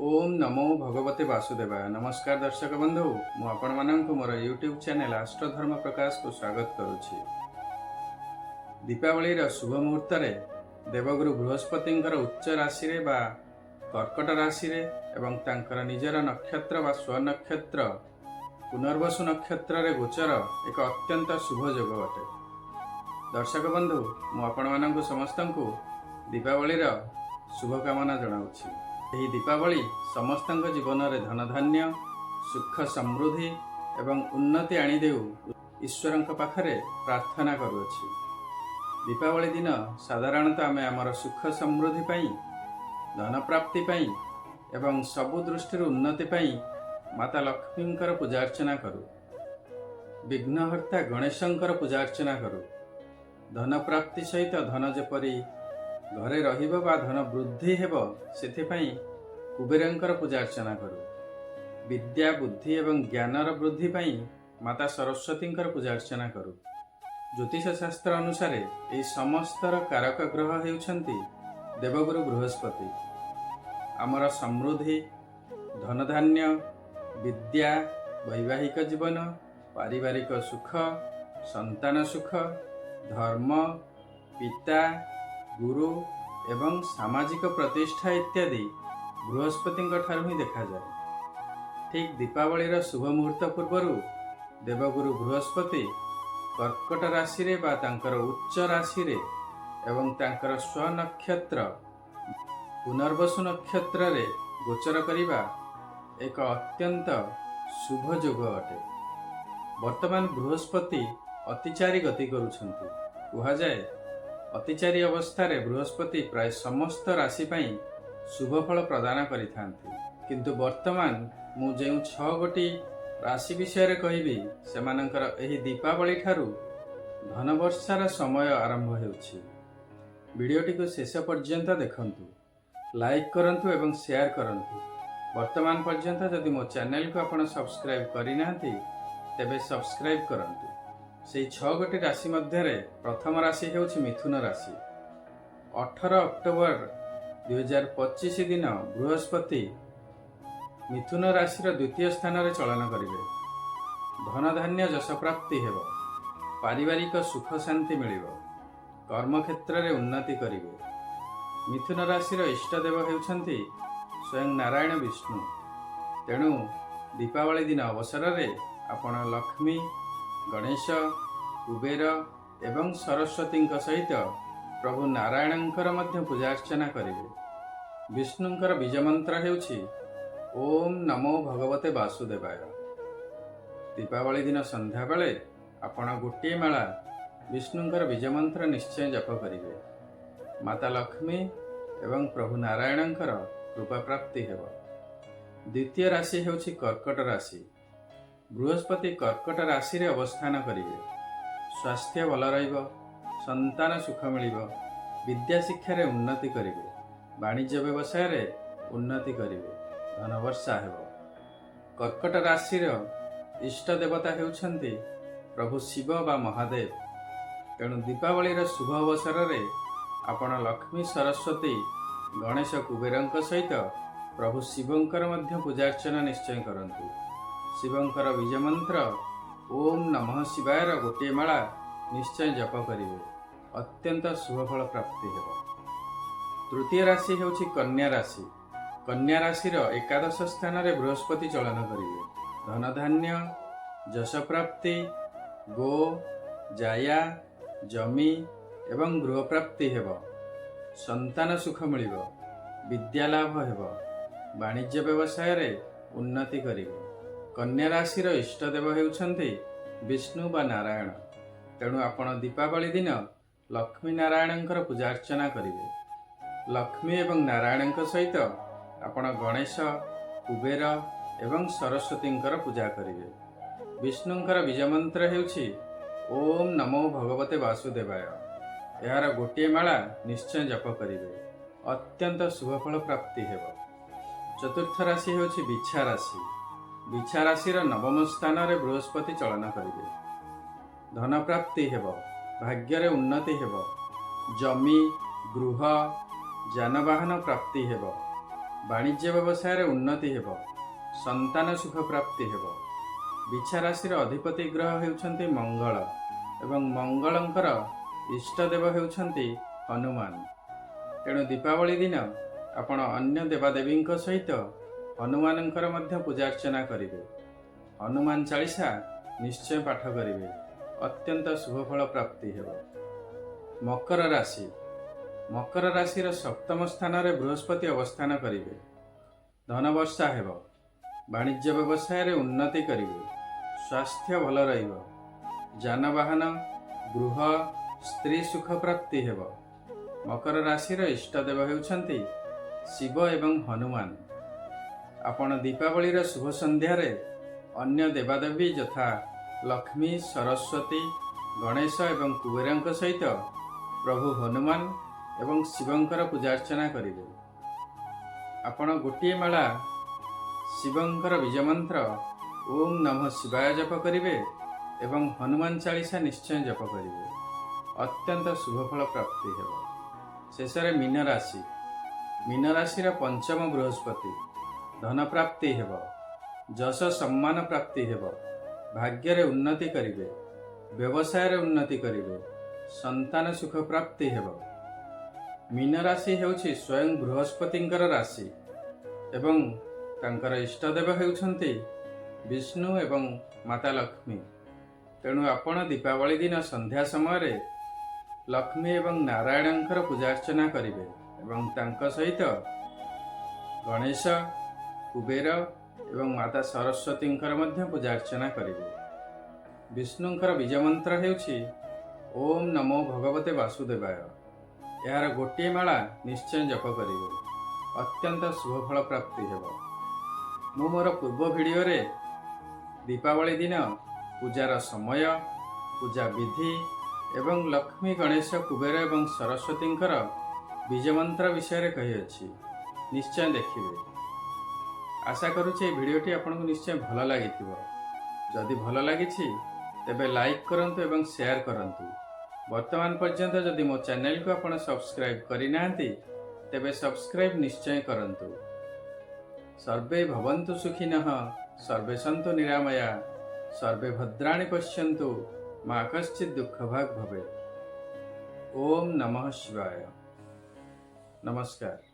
ओम नमो भगवते वासुदेवाय। नमस्कार दर्शक बंधु, मु आपण माननकु मोर यूट्यूब चैनल आष्ट्र धर्म प्रकाश को स्वागत करुछि। दीपावली रा शुभ मुहूर्त रे देवगुरु बृहस्पति उच्च राशि रे बा कर्कट राशि रे एवं तांकर निजर नक्षत्र बा स्वनक्षत्र पुनर्वसु नक्षत्र रे गोचर एक अत्यंत शुभ योग अटे। दर्शक बंधु, मु आपण माननकु समस्तंकु दीपावली रा शुभकामना जणाउछि। ଏହି ଦୀପାବଳି ସମସ୍ତଙ୍କ ଜୀବନରେ ଧନଧାନ୍ୟ ସୁଖ ସମୃଦ୍ଧି ଏବଂ ଉନ୍ନତି ଆଣିଦେଉ ଈଶ୍ୱରଙ୍କ ପାଖରେ ପ୍ରାର୍ଥନା କରୁଅଛି। ଦୀପାବଳି ଦିନ ସାଧାରଣତଃ ଆମେ ଆମର ସୁଖ ସମୃଦ୍ଧି ପାଇଁ, ଧନ ପ୍ରାପ୍ତି ପାଇଁ ଏବଂ ସବୁ ଦୃଷ୍ଟିରୁ ଉନ୍ନତି ପାଇଁ ମାତା ଲକ୍ଷ୍ମୀଙ୍କର ପୂଜା ଅର୍ଚ୍ଚନା କରୁ। ବିଘ୍ନହର୍ତ୍ତା ଗଣେଶଙ୍କର ପୂଜା ଅର୍ଚ୍ଚନା କରୁ। ଧନ ପ୍ରାପ୍ତି ସହିତ ଧନ ଯେପରି ଘରେ ରହିବ ବା ଧନ ବୃଦ୍ଧି ହେବ ସେଥିପାଇଁ କୁବେରଙ୍କର ପୂଜା ଅର୍ଚ୍ଚନା କରୁ। ବିଦ୍ୟା ବୁଦ୍ଧି ଏବଂ ଜ୍ଞାନର ବୃଦ୍ଧି ପାଇଁ ମାତା ସରସ୍ୱତୀଙ୍କର ପୂଜା ଅର୍ଚ୍ଚନା କରୁ। ଜ୍ୟୋତିଷ ଶାସ୍ତ୍ର ଅନୁସାରେ ଏହି ସମସ୍ତର କାରକ ଗ୍ରହ ହେଉଛନ୍ତି ଦେବଗୁରୁ ବୃହସ୍ପତି। ଆମର ସମୃଦ୍ଧି, ଧନଧାନ୍ୟ, ବିଦ୍ୟା, ବୈବାହିକ ଜୀବନ, ପାରିବାରିକ ସୁଖ, ସନ୍ତାନ ସୁଖ, ଧର୍ମ, ପିତା, गुरु एवं सामाजिक प्रतिष्ठा इत्यादि बृहस्पति ठारू ही देखा जाए। ठीक दीपावली शुभ मुहूर्त पूर्व देवगुरु बृहस्पति कर्कट राशि रे बा तांकर उच्च राशि रे एवं तांकर स्वनक्षत्र पुनर्वसु नक्षत्र रे गोचर करिबा एक अत्यंत शुभ योग अटे। वर्तमान बृहस्पति अतिचारी गति करुछंती। कहा जाए अतिचारी अवस्था बृहस्पति प्राय समस्त राशि पाई शुभ फल प्रदान करिथांती। किंतु वर्तमान मु जो 6 गोटी राशि विषय कहिबी सेमानंकर एही दीपावली ठारू धन वर्षार समय आरंभ हेउछि। वीडियोटी को शेष पर्यंत देखंतु, लाइक करंतु एवं शेयर करंतु। वर्तमान पर्यंत जदि मो चैनल को आपण सब्सक्राइब करिनांती तेबे सब्सक्राइब करंतु। से 6 गोटी राशि मध्य प्रथम राशि हेउछि मिथुन राशि। 18 अक्टोबर 2025 दिन बृहस्पति मिथुन राशि द्वितीय स्थान रे चलन करिवे। धन धान्य यश प्राप्ति हेबो। पारिवारिक सुख शांति मिलिबो। कर्म क्षेत्र रे उन्नति करिवे। मिथुन राशि इष्ट देव हेउछंती स्वयं नारायण विष्णु। तेणु दीपावली दिन अवसर रे आपण लक्ष्मी, गणेश, कुबेर एवं सरस्वती सहित प्रभु नारायणंकर मध्य पूजा अर्चना करिवे। विष्णुंकर बीज मंत्र हेउछि ओम नमो भगवते वासुदेवाय। दीपावली दिन संध्या बेले आपण गोटे माला विष्णुंकर बीज मंत्र निश्चय जप करिवे। माता लक्ष्मी एवं प्रभु नारायणंकर कृपा प्राप्ति हेबो। द्वितीय राशि हेउछि कर्कट राशि। बृहस्पति कर्कट राशि रे अवस्थान करिवे। स्वास्थ्य भल रहिबो, संतान सुख मिलिबो, विद्या शिक्षा रे उन्नति करिवे, वाणिज्य व्यवसाय रे उन्नति करिवे, धन वर्षा हेबो। कर्कट राशि रे इष्ट देवता हेउछंती प्रभु शिव बा महादेव। तेणु दीपावली रे शुभ अवसर रे आपण लक्ष्मी, सरस्वती, गणेश, कुबेरंक सहित प्रभु शिवंकर मध्य पूजा अर्चना निश्चय करंतु। शिवंकर बीज मंत्र ओम नमः शिवायर गोटे माला निश्चय जप करिवे। अत्यंत शुभ फल प्राप्ति हेबो। तृतीय राशि हेउछि कन्या राशि। कन्या राशि एकादश स्थान रे बृहस्पति चलन करिवे। धन धान्य, यश प्राप्ति, गो, जाया, जमी एवं गृह प्राप्ति हेबो। संतान सुख मिलिबो, विद्या लाभ हेबो, वाणिज्य व्यवसाय रे उन्नति करिवे। कन्या राशि इष्ट देव हेउछंती विष्णु बा नारायण। तेणु आपण दीपावली दिन लक्ष्मी नारायणंकर पूजा अर्चना करिवे। लक्ष्मी एवं नारायणंक सहित आपण गणेश, कुबेर एवं सरस्वतींकर पूजा करिवे। विष्णुंकर बीज मंत्र हेउछि ओम नमो भगवते वासुदेवाय। यार गोटे माला निश्चय जप करिवे। अत्यंत शुभ फल प्राप्ति हेबो। चतुर्थ राशि हेउछि बिच्छा राशि। बिच्छा राशि नवम स्थान रे बृहस्पति चलन करिवे। धन प्राप्ति हेबो, भाग्य रे उन्नति हेबो, जमी, गृह, जानवाहन प्राप्ति हेबो। ବାଣିଜ୍ୟ ବ୍ୟବସାୟରେ ଉନ୍ନତି ହେବ, ସନ୍ତାନ ସୁଖ ପ୍ରାପ୍ତି ହେବ। ବିଛା ରାଶିର ଅଧିପତି ଗ୍ରହ ହେଉଛନ୍ତି ମଙ୍ଗଳ ଏବଂ ମଙ୍ଗଳଙ୍କର ଇଷ୍ଟଦେବ ହେଉଛନ୍ତି ହନୁମାନ। ତେଣୁ ଦୀପାବଳି ଦିନ ଆପଣ ଅନ୍ୟ ଦେବାଦେବୀଙ୍କ ସହିତ ହନୁମାନଙ୍କର ମଧ୍ୟ ପୂଜାର୍ଚ୍ଚନା କରିବେ। ହନୁମାନ ଚାଳିଶା ନିଶ୍ଚୟ ପାଠ କରିବେ, ଅତ୍ୟନ୍ତ ଶୁଭଫଳ ପ୍ରାପ୍ତି ହେବ। ମକର ରାଶି। ମକର ରାଶିର ସପ୍ତମ ସ୍ଥାନରେ ବୃହସ୍ପତି ଅବସ୍ଥାନ କରିବେ। ଧନବର୍ଷା ହେବ, ବାଣିଜ୍ୟ ବ୍ୟବସାୟରେ ଉନ୍ନତି କରିବେ, ସ୍ୱାସ୍ଥ୍ୟ ଭଲ ରହିବ, ଯାନବାହନ, ଗୃହ, ସ୍ତ୍ରୀ ସୁଖ ପ୍ରାପ୍ତି ହେବ। ମକର ରାଶିର ଇଷ୍ଟଦେବ ହେଉଛନ୍ତି ଶିବ ଏବଂ ହନୁମାନ। ଆପଣ ଦୀପାବଳିର ଶୁଭ ସନ୍ଧ୍ୟାରେ ଅନ୍ୟ ଦେବାଦେବୀ ଯଥା ଲକ୍ଷ୍ମୀ, ସରସ୍ୱତୀ, ଗଣେଶ ଏବଂ କୁବେରଙ୍କ ସହିତ ପ୍ରଭୁ ହନୁମାନ ଏବଂ ଶିବଙ୍କର ପୂଜାର୍ଚ୍ଚନା କରିବେ। ଆପଣ ଗୋଟିଏ ମାଳା ଶିବଙ୍କର ବୀଜମନ୍ତ୍ର ଓମ୍ ନମଃ ଶିବାୟ ଜପ କରିବେ ଏବଂ ହନୁମାନ ଚାଳିଶା ନିଶ୍ଚୟ ଜପ କରିବେ, ଅତ୍ୟନ୍ତ ଶୁଭଫଳ ପ୍ରାପ୍ତି ହେବ। ଶେଷରେ ମୀନ ରାଶି। ମୀନ ରାଶିର ପଞ୍ଚମ ବୃହସ୍ପତି। ଧନ ପ୍ରାପ୍ତି ହେବ, ଯଶ ସମ୍ମାନ ପ୍ରାପ୍ତି ହେବ, ଭାଗ୍ୟରେ ଉନ୍ନତି କରିବେ, ବ୍ୟବସାୟରେ ଉନ୍ନତି କରିବେ, ସନ୍ତାନ ସୁଖ ପ୍ରାପ୍ତି ହେବ। ମୀନ ରାଶି ହେଉଛି ସ୍ୱୟଂ ବୃହସ୍ପତିଙ୍କର ରାଶି ଏବଂ ତାଙ୍କର ଇଷ୍ଟଦେବ ହେଉଛନ୍ତି ବିଷ୍ଣୁ ଏବଂ ମାତା ଲକ୍ଷ୍ମୀ। ତେଣୁ ଆପଣ ଦୀପାବଳି ଦିନ ସନ୍ଧ୍ୟା ସମୟରେ ଲକ୍ଷ୍ମୀ ଏବଂ ନାରାୟଣଙ୍କର ପୂଜାର୍ଚ୍ଚନା କରିବେ ଏବଂ ତାଙ୍କ ସହିତ ଗଣେଶ, କୁବେର ଏବଂ ମାତା ସରସ୍ୱତୀଙ୍କର ମଧ୍ୟ ପୂଜାର୍ଚ୍ଚନା କରିବେ। ବିଷ୍ଣୁଙ୍କର ବୀଜମନ୍ତ୍ର ହେଉଛି ଓମ୍ ନମୋ ଭଗବତେ ବାସୁଦେବାୟ। ଏହାର ଗୋଟିଏ ମାଳା ନିଶ୍ଚୟ ଜପ କରିବେ, ଅତ୍ୟନ୍ତ ଶୁଭଫଳ ପ୍ରାପ୍ତି ହେବ। ମୁଁ ମୋର ପୂର୍ବ ଭିଡ଼ିଓରେ ଦୀପାବଳି ଦିନ ପୂଜାର ସମୟ, ପୂଜା ବିଧି ଏବଂ ଲକ୍ଷ୍ମୀ, ଗଣେଶ, କୁବେର ଏବଂ ସରସ୍ୱତୀଙ୍କର ବୀଜମନ୍ତ୍ର ବିଷୟରେ କହିଅଛି, ନିଶ୍ଚୟ ଦେଖିବେ। ଆଶା କରୁଛି ଏହି ଭିଡ଼ିଓଟି ଆପଣଙ୍କୁ ନିଶ୍ଚୟ ଭଲ ଲାଗିଥିବ। ଯଦି ଭଲ ଲାଗିଛି ତେବେ ଲାଇକ୍ କରନ୍ତୁ ଏବଂ ସେୟାର କରନ୍ତୁ। ବର୍ତ୍ତମାନ ପର୍ଯ୍ୟନ୍ତ ଯଦି ମୋ ଚ୍ୟାନେଲକୁ ଆପଣ ସବସ୍କ୍ରାଇବ୍ କରିନାହାନ୍ତି ତେବେ ସବସ୍କ୍ରାଇବ୍ ନିଶ୍ଚୟ କରନ୍ତୁ। ସର୍ବେ ଭବନ୍ତୁ ସୁଖିନଃ, ସର୍ବେ ସନ୍ତୁ ନିରାମୟା, ସର୍ବେ ଭଦ୍ରାଣି ପଶ୍ୟନ୍ତୁ, ମା କଶ୍ଚିତ୍ ଦୁଃଖଭାଗ୍ ଭବେତ୍। ଓମ୍ ନମଃ ଶିବାୟ। ନମସ୍କାର।